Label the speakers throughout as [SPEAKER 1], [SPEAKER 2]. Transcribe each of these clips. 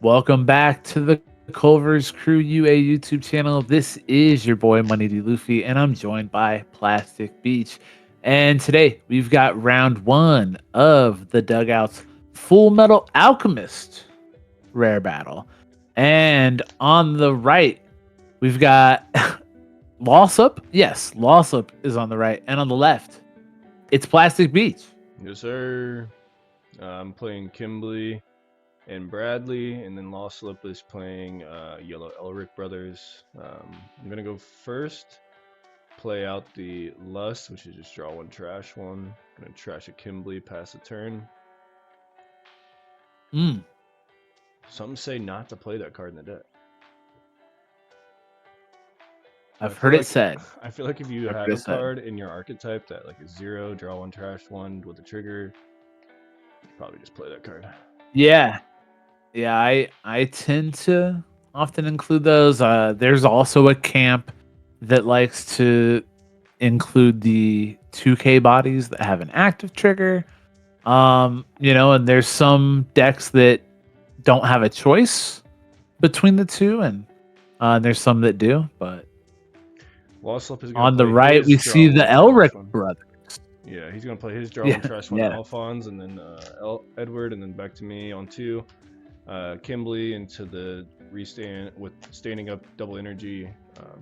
[SPEAKER 1] Welcome back to the Culver's Crew UA YouTube channel. This is your boy Money D. Luffy, and I'm joined by Plastic Beach. And today we've got round one of the Dugouts Full Metal Alchemist rare battle. And on the right, we've got Lawsup. Yes, Lawsup is on the right. And on the left, it's Plastic Beach.
[SPEAKER 2] Yes, sir. I'm playing Kimberly and Bradley, and then Lost Lip is playing Yellow Elric Brothers. I'm gonna go first. Play out the Lust, which is just draw one, trash one. Gonna trash a Kimberly, pass a turn. Some say not to play that card in the deck.
[SPEAKER 1] I've heard it said.
[SPEAKER 2] I feel like if you have a card in your archetype that like is 0, draw one, trash one with a trigger, you probably just play that card.
[SPEAKER 1] Yeah. I tend to often include those. There's also a camp that likes to include the 2K bodies that have an active trigger. And there's some decks that don't have a choice between the two, and there's some that do. But on the right, we see the Elric brothers.
[SPEAKER 2] Yeah, he's gonna play his draw one, trash one, Alphonse, and then Edward, and then back to me on 2. Kimberly into the restand with standing up double energy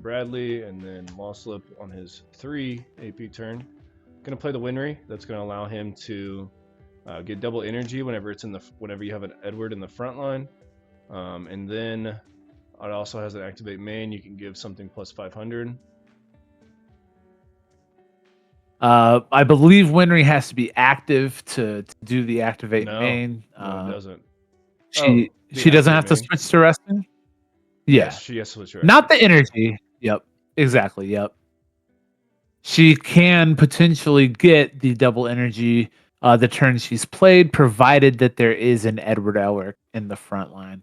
[SPEAKER 2] Bradley, and then Lawslip on his 3 AP turn. Gonna play the Winry. That's gonna allow him to get double energy whenever you have an Edward in the front line, and then it also has an activate main. You can give something plus 500.
[SPEAKER 1] I believe Winry has to be active to do the activate main.
[SPEAKER 2] No, it doesn't.
[SPEAKER 1] She doesn't have to switch to resting? Yeah.
[SPEAKER 2] Yes, she has to switch to resting.
[SPEAKER 1] Not the energy. Yep. Exactly. Yep. She can potentially get the double energy the turn she's played, provided that there is an Edward Elric in the front line.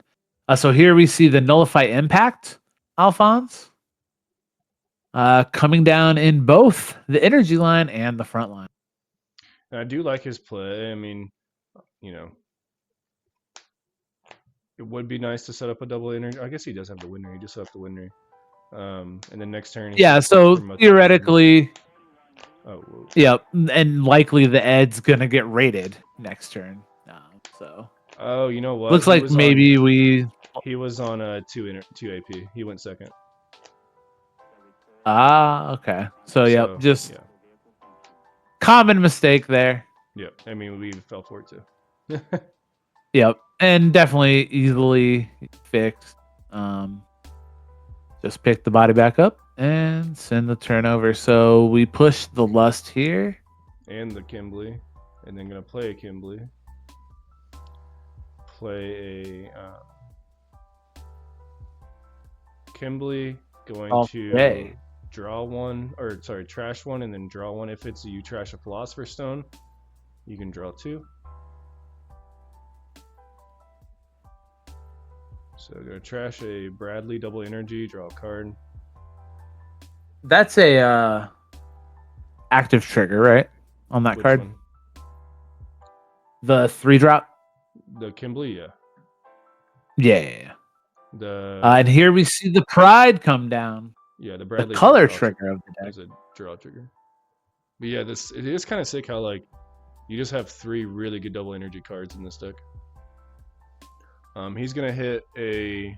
[SPEAKER 1] So here we see the Nullify Impact, Alphonse, coming down in both the energy line and the front line.
[SPEAKER 2] And I do like his play. I mean, it would be nice to set up a double energy. I guess he does have the Winry. He just set up the Winry. And then next turn.
[SPEAKER 1] So theoretically. Yep, and likely the Ed's gonna get rated next turn. So.
[SPEAKER 2] Oh, you know what?
[SPEAKER 1] Looks like maybe
[SPEAKER 2] He was on a 2 AP. He went second.
[SPEAKER 1] Okay. So just common mistake there.
[SPEAKER 2] Yep. I mean, we fell for it too.
[SPEAKER 1] Yep, and definitely easily fixed. Just pick the body back up and send the turnover. So we push the Lust here.
[SPEAKER 2] And the Kimberly. And then gonna play a Kimberly. Play a Kimberly, going to draw one, or sorry, trash one, and then draw one. If you trash a Philosopher's Stone, you can draw 2. So gonna trash a Bradley double energy, draw a card.
[SPEAKER 1] That's a active trigger, right? On that card.
[SPEAKER 2] One?
[SPEAKER 1] The 3-drop.
[SPEAKER 2] The Kimberly, yeah.
[SPEAKER 1] Yeah. And here we see the Pride come down.
[SPEAKER 2] Yeah, the Bradley.
[SPEAKER 1] The color trigger of the deck.
[SPEAKER 2] Is a draw trigger. But yeah, it is kind of sick how like you just have 3 really good double energy cards in this deck. He's gonna hit a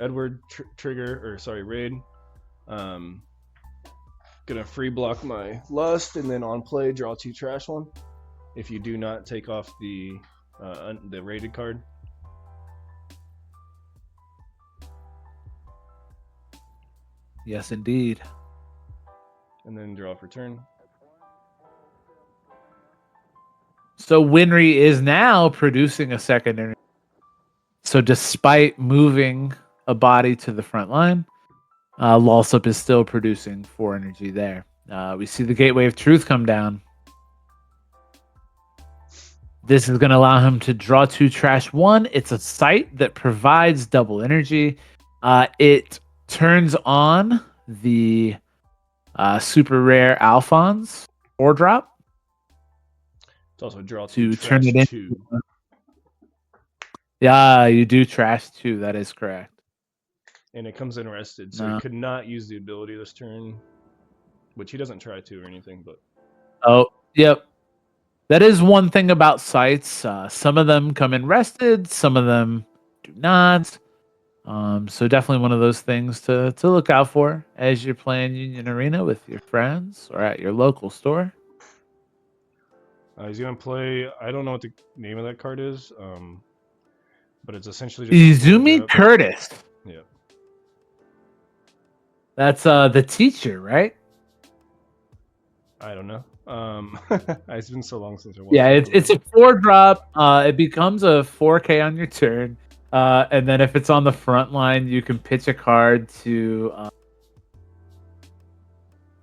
[SPEAKER 2] Edward raid. Gonna free block my Lust, and then on play draw 2 trash one. If you do not take off the rated card.
[SPEAKER 1] Yes, indeed.
[SPEAKER 2] And then draw for turn.
[SPEAKER 1] So Winry is now producing a second energy. So despite moving a body to the front line, Lawsup is still producing 4 energy there. We see the Gateway of Truth come down. This is going to allow him to draw 2, trash 1. It's a site that provides double energy. It turns on the super rare Alphonse 4-drop.
[SPEAKER 2] It's also draw
[SPEAKER 1] to turn it into Yeah, you do trash 2. That is correct.
[SPEAKER 2] And it comes in rested, so he could not use the ability this turn, which he doesn't try to or anything, but...
[SPEAKER 1] Oh, yep. That is one thing about sites. Some of them come in rested, some of them do not. So definitely one of those things to look out for as you're playing Union Arena with your friends or at your local store.
[SPEAKER 2] He's gonna play. I don't know what the name of that card is, but it's essentially just
[SPEAKER 1] Izumi Curtis.
[SPEAKER 2] Yeah.
[SPEAKER 1] That's the teacher, right?
[SPEAKER 2] I don't know. It's been so long since I watched.
[SPEAKER 1] Yeah, it's a 4-drop. It becomes a 4K on your turn, and then if it's on the front line, you can pitch a card to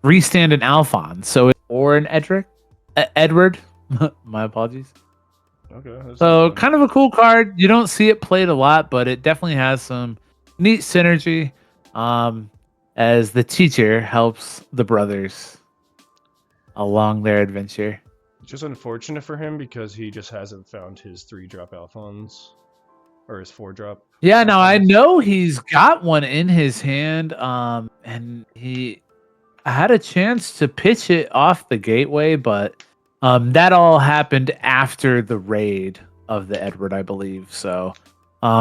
[SPEAKER 1] restand an Alphon. Or an Edward. My apologies.
[SPEAKER 2] Okay.
[SPEAKER 1] So kind of a cool card. You don't see it played a lot, but it definitely has some neat synergy. As the teacher helps the brothers along their adventure.
[SPEAKER 2] It's just unfortunate for him because he just hasn't found his 3-drop Alphons or his 4-drop.
[SPEAKER 1] Yeah, no, I know he's got one in his hand. And he had a chance to pitch it off the gateway, but that all happened after the raid of the Edward, I believe. So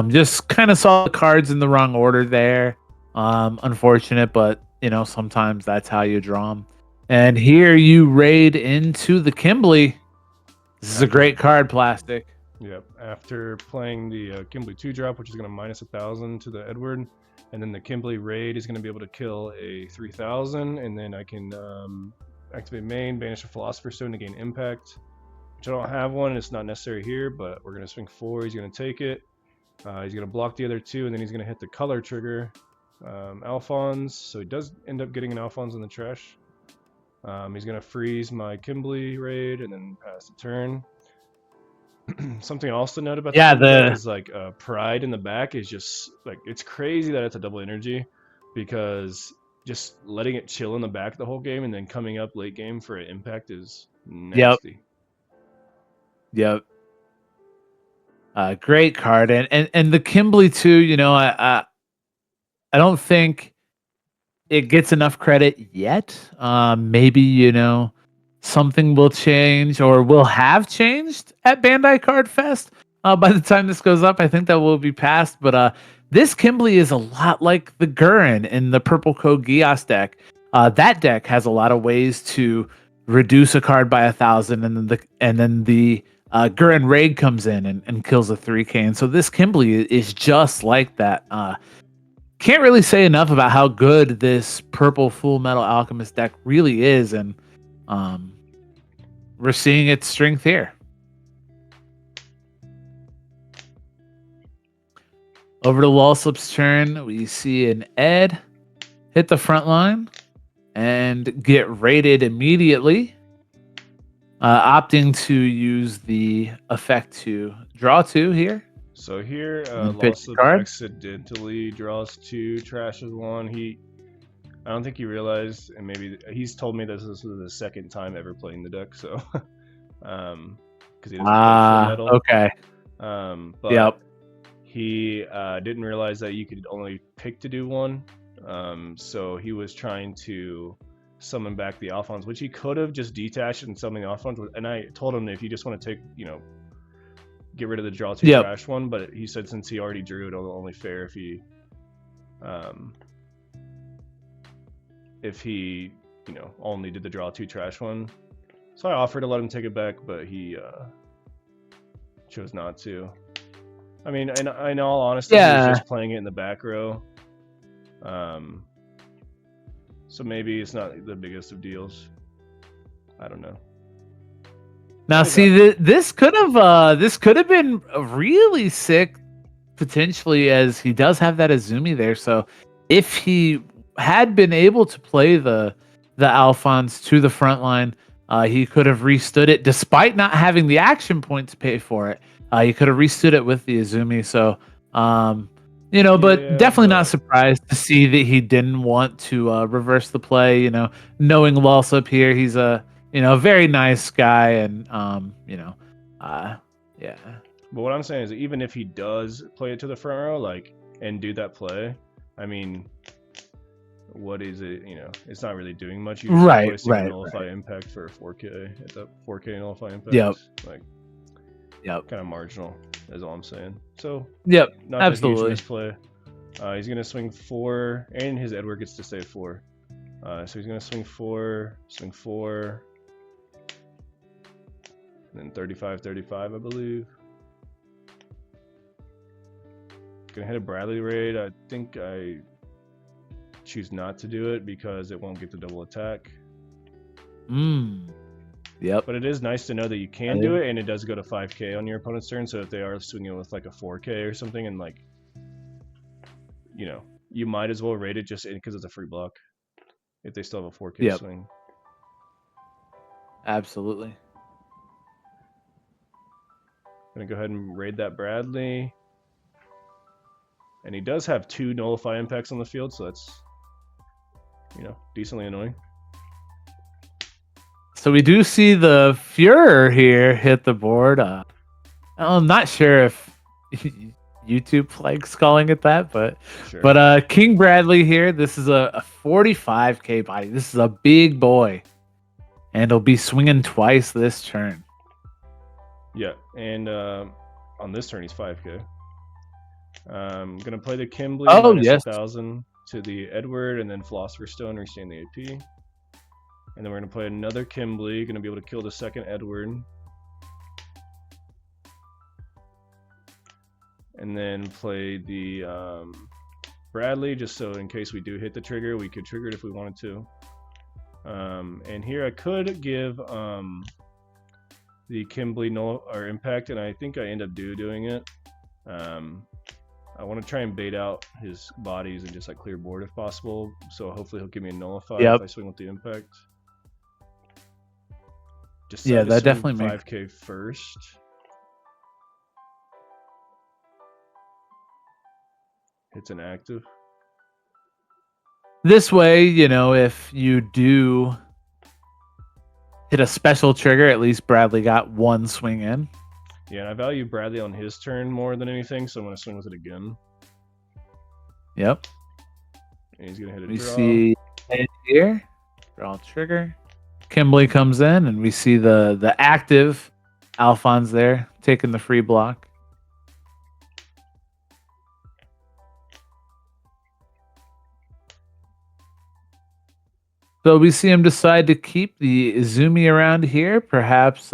[SPEAKER 1] just kind of saw the cards in the wrong order there. Unfortunate, but sometimes that's how you draw them. And here you raid into the Kimberly. This is a great card, Plastic.
[SPEAKER 2] Yep. After playing the Kimberly 2-drop, which is going to minus 1,000 to the Edward, and then the Kimberly raid is going to be able to kill a 3,000, and then I can activate main, banish a Philosopher's Stone to gain impact. Which I don't have one, and it's not necessary here, but we're going to swing 4. He's going to take it. He's going to block the other 2, and then he's going to hit the color trigger. Alphons, so he does end up getting an Alphons in the trash. He's going to freeze my Kimberly raid and then pass the turn. Something else to note about the is like Pride in the back is just like, it's crazy that it's a double energy, because just letting it chill in the back the whole game and then coming up late game for an impact is nasty.
[SPEAKER 1] Yep. Great card, and the Kimberly too. I don't think it gets enough credit yet. Maybe something will change or will have changed at Bandai Card Fest. By the time this goes up, I think that will be passed. But this Kimberly is a lot like the Gurren in the Purple Code Geass deck. That deck has a lot of ways to reduce a card by 1,000, and then the Gurren Raid comes in and kills a 3K. And so this Kimberly is just like that. Can't really say enough about how good this purple Fullmetal Alchemist deck really is, and we're seeing its strength here. Over to Walslip's turn, we see an Ed hit the front line and get raided immediately, opting to use the effect to draw 2 here.
[SPEAKER 2] So here, Walslip accidentally draws 2, trashes 1. I don't think he realized, and maybe he's told me this is the second time ever playing the deck, so because he doesn't play Fullmetal.
[SPEAKER 1] Okay.
[SPEAKER 2] But he didn't realize that you could only pick to do 1. So he was trying to summon back the Alphons, which he could have just detached and summoned the Alphons. And I told him that if you just want to take, get rid of the draw 2 trash 1, but he said since he already drew it, only fair if he only did the draw 2 trash 1. So I offered to let him take it back, but he chose not to. I mean, in all honesty, he was just playing it in the back row. So maybe it's not the biggest of deals. I don't know.
[SPEAKER 1] Now, see, this could have been really sick potentially, as he does have that Izumi there. So if he had been able to play the Alphons to the front line, he could have restood it despite not having the action point to pay for it. He could have restood it with the Izumi. So, but definitely not surprised to see that he didn't want to reverse the play. Knowing Walslip here, he's a very nice guy, and yeah.
[SPEAKER 2] But what I'm saying is, even if he does play it to the front row, like, and do that play, I mean, what is it? You know, it's not really doing much. You're just replacing a nullify impact for a 4K at the 4K nullify impact.
[SPEAKER 1] Yep.
[SPEAKER 2] Like,
[SPEAKER 1] yep.
[SPEAKER 2] Kind of marginal, is all I'm saying. So,
[SPEAKER 1] yep.
[SPEAKER 2] Not
[SPEAKER 1] absolutely.
[SPEAKER 2] a huge misplay. He's gonna swing 4, and his Edward gets to stay 4. So he's gonna swing 4, and then 35, I believe. Gonna hit a Bradley raid. I think I choose not to do it because it won't get the double attack.
[SPEAKER 1] Yep.
[SPEAKER 2] But it is nice to know that you can do it, and it does go to 5K on your opponent's turn. So if they are swinging with like a 4K or something, and like, you know, you might as well raid it just because it's a free block. If they still have a 4K swing.
[SPEAKER 1] Absolutely.
[SPEAKER 2] Gonna go ahead and raid that Bradley. And he does have 2 nullify impacts on the field, so that's, you know, decently annoying.
[SPEAKER 1] So we do see the Führer here hit the board. I'm not sure if YouTube likes calling it that, but sure. But King Bradley here. This is a 45K body. This is a big boy, and he'll be swinging twice this turn.
[SPEAKER 2] Yeah, and on this turn he's 5K. Gonna play the Kimberly minus 1,000 to the Edward, and then Philosopher's Stone, retain the AP. And then we're gonna play another Kimberly, gonna be able to kill the second Edward. And then play the Bradley, just so in case we do hit the trigger, we could trigger it if we wanted to. And here I could give the Kimberly null or impact, and I think I end up doing it. I want to try and bait out his bodies and just like clear board if possible. So hopefully he'll give me a nullify if I swing with the impact. Just that definitely 5K first. It's an active.
[SPEAKER 1] This way, you know, if you do hit a special trigger, at least Bradley got 1 swing in.
[SPEAKER 2] Yeah, and I value Bradley on his turn more than anything, so I'm going to swing with it again.
[SPEAKER 1] Yep.
[SPEAKER 2] And he's going to hit a
[SPEAKER 1] draw.
[SPEAKER 2] We
[SPEAKER 1] see it here. Draw trigger. Kimberly comes in, and we see the active Alphonse there, taking the free block. So we see him decide to keep the Izumi around here, perhaps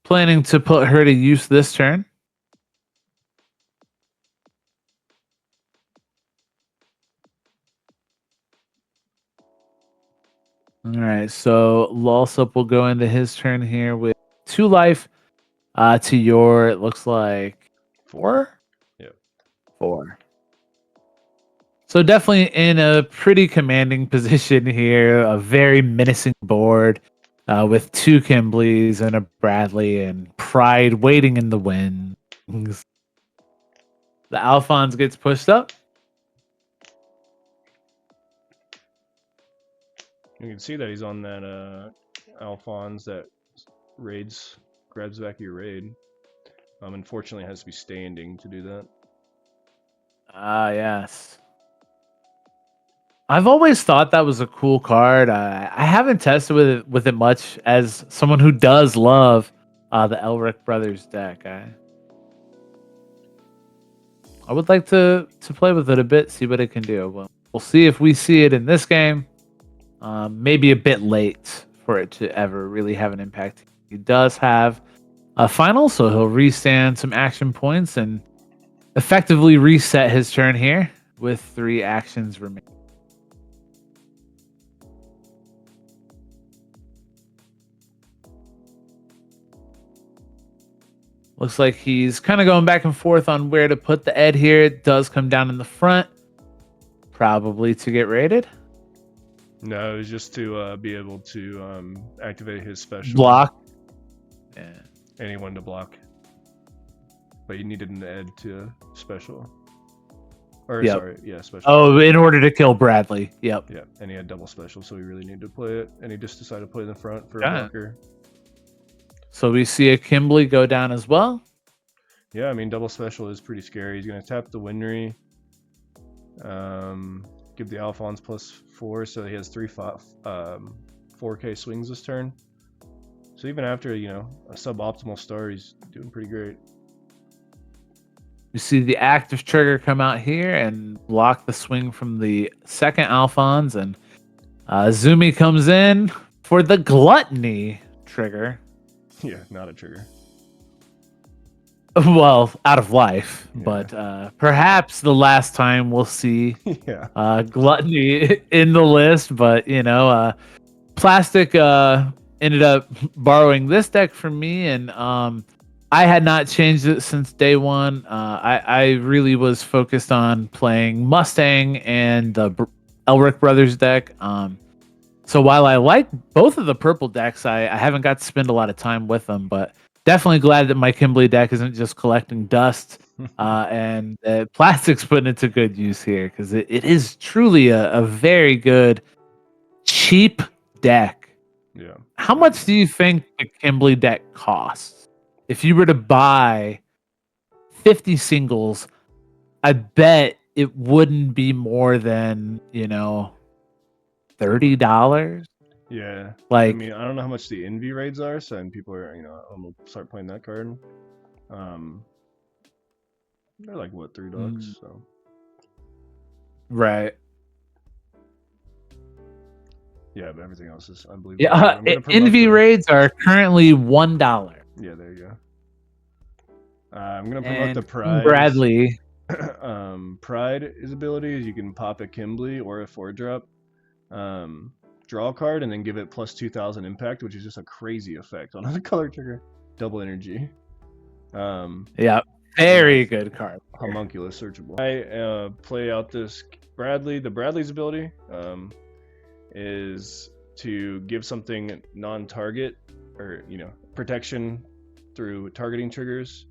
[SPEAKER 1] planning to put her to use this turn. All right, so Lulsup will go into his turn here with 2 life to your, it looks like 4?
[SPEAKER 2] Yeah.
[SPEAKER 1] 4. So definitely in a pretty commanding position here, a very menacing board with 2 Kimbleys and a Bradley and Pride waiting in the wings. The Alphonse gets pushed up.
[SPEAKER 2] You can see that he's on that Alphonse that grabs back your raid. Unfortunately, it has to be standing to do that.
[SPEAKER 1] Yes. I've always thought that was a cool card. I haven't tested with it much as someone who does love the Elric Brothers deck. I would like to play with it a bit, see what it can do. We'll see if we see it in this game. Maybe a bit late for it to ever really have an impact. He does have a final, so he'll restand some action points and effectively reset his turn here with 3 actions remaining. Looks like he's kind of going back and forth on where to put the Ed here. It does come down in the front, probably to get raided.
[SPEAKER 2] No, it was just to be able to activate his special.
[SPEAKER 1] Block. Yeah.
[SPEAKER 2] Anyone to block. But you needed an Ed to special. Or sorry, yeah, special.
[SPEAKER 1] Oh, in order to kill Bradley. Yep.
[SPEAKER 2] Yeah, and he had double special, so he really needed to play it. And he just decided to play in the front for a blocker.
[SPEAKER 1] So we see a Kimberly go down as well.
[SPEAKER 2] Yeah, I mean, double special is pretty scary. He's going to tap the Winry, give the Alphonse +4, so he has 4K swings this turn. So even after, you know, a suboptimal start, he's doing pretty great.
[SPEAKER 1] You see the active trigger come out here and block the swing from the second Alphonse, and Zumi comes in for the Gluttony trigger.
[SPEAKER 2] Yeah, not a trigger.
[SPEAKER 1] Well, out of life, yeah. But perhaps the last time we'll see Gluttony in the list. But, you know, Plastic ended up borrowing this deck from me, and I had not changed it since day one. I really was focused on playing Mustang and the Elric Brothers deck. So while I like both of the purple decks, I haven't got to spend a lot of time with them, but definitely glad that my Kimberly deck isn't just collecting dust, and Plastic's putting it to good use here, because it is truly a very good, cheap deck.
[SPEAKER 2] Yeah.
[SPEAKER 1] How much do you think the Kimberly deck costs? If you were to buy 50 singles, I bet it wouldn't be more than, you know, $30.
[SPEAKER 2] Yeah.
[SPEAKER 1] Like,
[SPEAKER 2] I mean, I don't know how much the envy raids are, so and people are, you know, I'm gonna start playing that card. They're like what, $3, so.
[SPEAKER 1] Right.
[SPEAKER 2] Yeah, but everything else is unbelievable.
[SPEAKER 1] Yeah, envy raids are currently $1.
[SPEAKER 2] Yeah, there you go. I'm gonna promote the Pride.
[SPEAKER 1] Bradley.
[SPEAKER 2] Pride is ability is you can pop a Kimberly or a 4-drop. Draw a card and then give it +2000 impact, which is just a crazy effect on a color trigger. Double energy.
[SPEAKER 1] Yeah, very good card.
[SPEAKER 2] Homunculus searchable. I play out this Bradley. The Bradley's ability is to give something non-target, or, you know, protection through targeting triggers.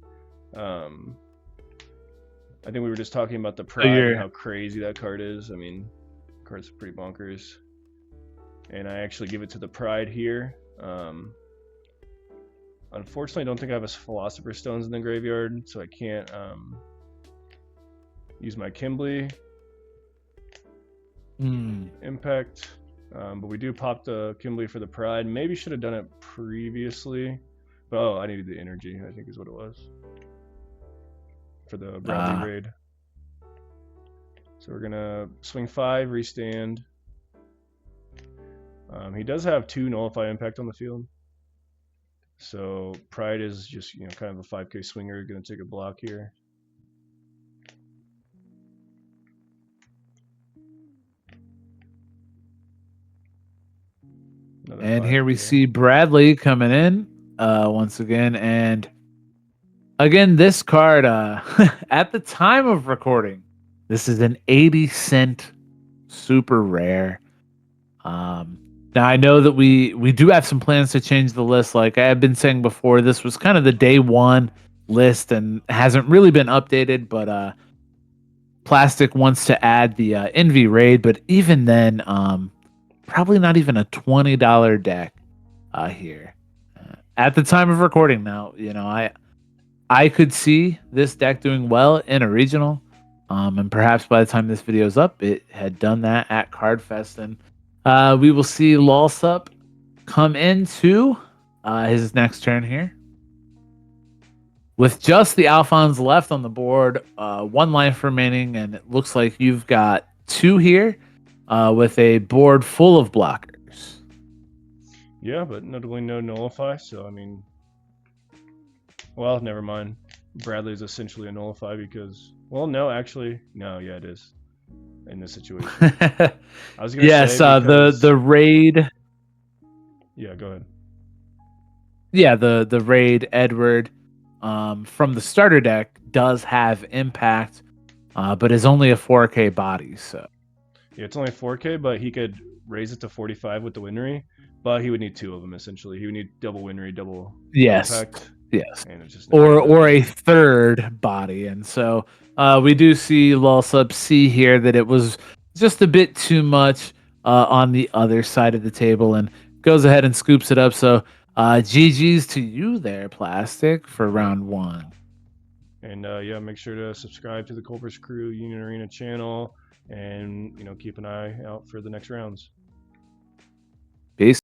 [SPEAKER 2] I think we were just talking about the Pride and how crazy that card is. I mean, the card's pretty bonkers. And I actually give it to the Pride here. Unfortunately, I don't think I have a Philosopher's Stones in the graveyard, so I can't use my Kimberly impact. But we do pop the Kimberly for the Pride. Maybe should have done it previously. But, oh, I needed the energy, I think is what it was. For the Bradley raid. So we're going to swing 5, restand. He does have 2 nullify impact on the field. So Pride is just, you know, kind of a 5k swinger, going to take a block here.
[SPEAKER 1] And here we see Bradley coming in once again. And again, this card, at the time of recording, this is an 80-cent super rare. Now, I know that we do have some plans to change the list. Like I have been saying before, this was kind of the day one list and hasn't really been updated. But Plastic wants to add the Envy Raid. But even then, probably not even a $20 deck here. At the time of recording now, you know, I could see this deck doing well in a regional. And perhaps by the time this video is up, it had done that at Cardfest. And we will see Lulsup come into his next turn here. With just the Alphonse left on the board, 1 life remaining, and it looks like you've got 2 here with a board full of blockers.
[SPEAKER 2] Yeah, but notably no nullify, so I mean... Well, never mind. Bradley's essentially a nullify because... Well, no, actually... No, yeah, it is. In this situation. I was gonna say because...
[SPEAKER 1] the raid.
[SPEAKER 2] Yeah, go ahead.
[SPEAKER 1] Yeah, the raid Edward from the starter deck does have impact, but is only a 4K body. So
[SPEAKER 2] yeah, it's only 4K, but he could raise it to 45 with the Winry, but he would need 2 of them essentially. He would need double Winry, double impact.
[SPEAKER 1] Yes,
[SPEAKER 2] and it's just
[SPEAKER 1] or a third body, and so. We do see Lulsup see here that it was just a bit too much on the other side of the table and goes ahead and scoops it up. So GG's to you there, Plastic, for round 1.
[SPEAKER 2] And yeah, make sure to subscribe to the Culver's Crew Union Arena channel, and keep an eye out for the next rounds.
[SPEAKER 1] Peace.